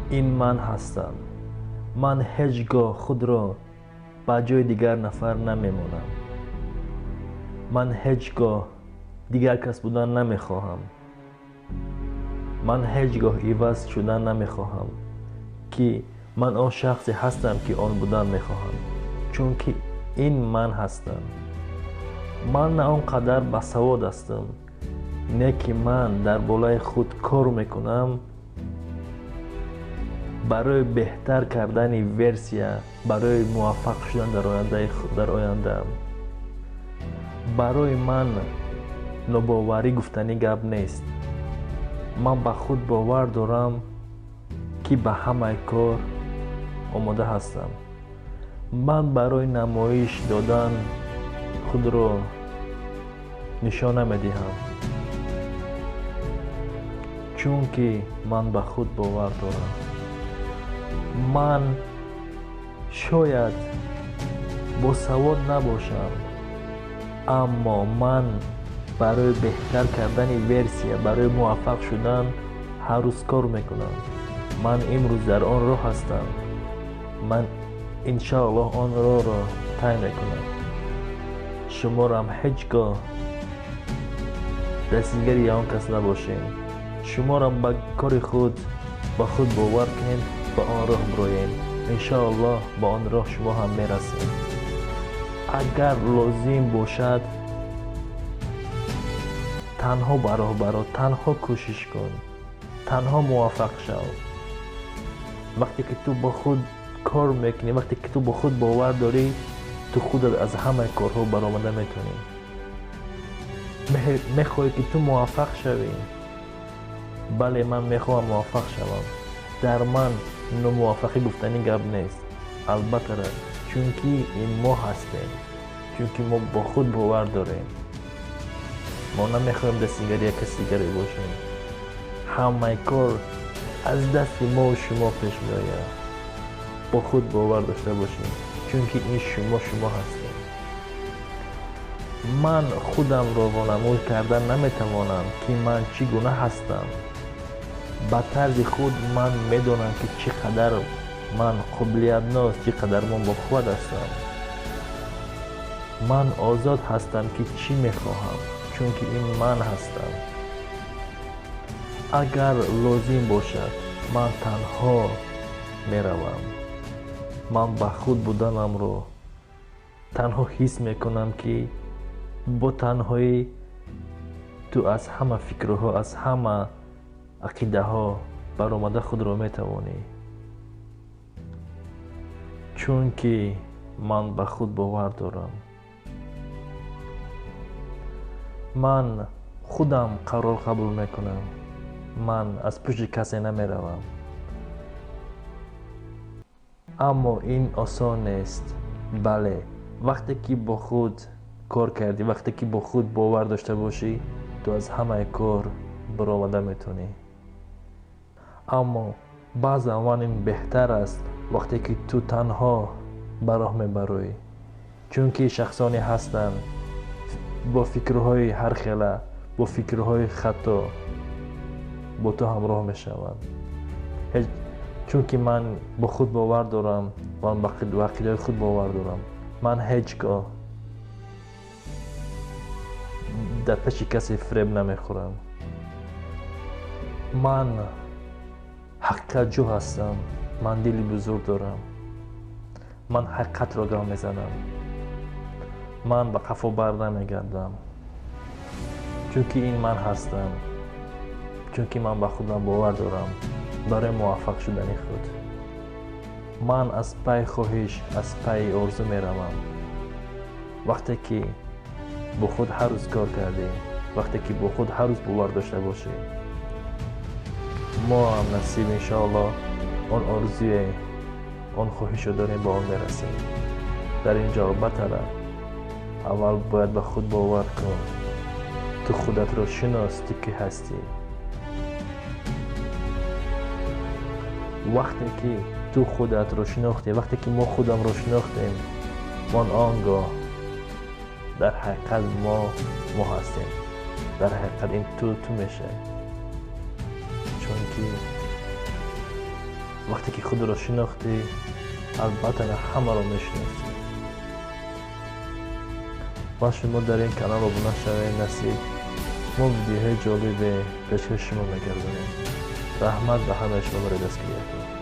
این من هستم. من هیچگاه خود را به جای دیگر نفر نمیمانم. من هیچگاه دیگر کس بودن نمیخواهم. من هیچگاه عوض شدن نمیخواهم که من آن شخصی هستم که آن بودن میخواهم، چون که این من هستم. من نه آنقدر باسواد هستم، نه که من در بالای خود کار میکنم برای بهتر کردن ورسیا، برای موفق شدن در آینده. برای من نوباوری گفتنی گپ نیست. من به خود باور دارم که به همه کار آماده هستم. من برای نمایش دادن خود را نشان نمیدهم، چون که من به خود باور دارم. من شاید با سواد نباشم، اما من برای بهتر کردن ورسیا، برای موفق شدن هر روز کار میکنم. من امروز در آن راه هستم. من انشاءالله آن راه را طی میکنم. شما را هم هیچگاه دستگیری آن کس نباشین. شما را به کار خود با خود باور کنید، به آن راه بروید. انشاءالله به آن راه شما هم میرسید. اگر لازم باشد تنها برای تنها کوشش کن، تنها موفق شو. وقتی که تو با خود کار میکنی، وقتی که تو با خود باور داری، تو خودت از همه کارها برآمده میتونی. میخوای که تو موفق شوی؟ بله، من میخوام موفق شوم. در من موفقی گفتنی گپ نیست. البته چون که این ما هستیم، چون که ما با خود باور داریم. ما نمیخوایم دستگیری کسی دیگری باشیم. همه کار از دست ما و شما پیش میآید. با خود باور داشته باشیم، چون که این شما هستیم. من خودم را وانمود کردن نمیتوانم که من چگونه هستم. به طرز خود من میدونم که چقدر من قابلیت ناز، چقدر من با خود هستم. من آزاد هستم که چی میخواهم، چون که این من هستم. اگر لازم باشد من تنها میروم. من با خود بودنم رو تنها حس میکنم که با تنهایی تو از همه فکرها، از همه عقیده ها برآمده خود رو میتوانی. چون که من به خود باور دارم. من خودم قرار قبول میکنم. من از پشت کسی نمیروم. اما این آسان نیست. بله، وقتی که با خود کار کردی، وقتی که با خود باور داشته باشی، تو از همه کار برآمده میتونی. اما بعض اوقات این بهتر است وقتی که تو تنها براه میبروی، چون که شخصانی هستند با فکرهای هر خیله، با فکرهای خطا با تو همراه میشوند. چون که من با خود باور دارم، من با عقیده خود باور دارم. من هیچگاه در پیش کسی فریب نمیخورم. من حقیقت جو هستم. من دلی بزرگ دارم. من حقیقت را گام میزنم. من به قفا بر نمیگردم، چون که این من هستم. چون که من به خودم باور دارم برای موفق شدن خود. من از پای خواهش، از پای آرزو میروم. وقتی که با خود هر روز کار کردی، وقتی که با خود هر روز باور داشته باشی، ما هم نصیب انشاءالله آن آرزوی، آن خواهش رو داریم، با آن میرسیم. در اینجا البته اول باید به خود باور کن. تو خودت را شناس که هستی. وقتی که تو خودت را شناختی، وقتی که ما خودم را شناختیم، من آنگاه در حقیقت ما هستیم. در حقیقت این تو میشه. چون که وقتی که خود را شناختی البته همه را میشناسی. و شما در این کانال رو بلند شوید نصیب ما ویدیوهای جالب پیشکش شما میگردونیم. رحمت به همه شما را دست گیرد.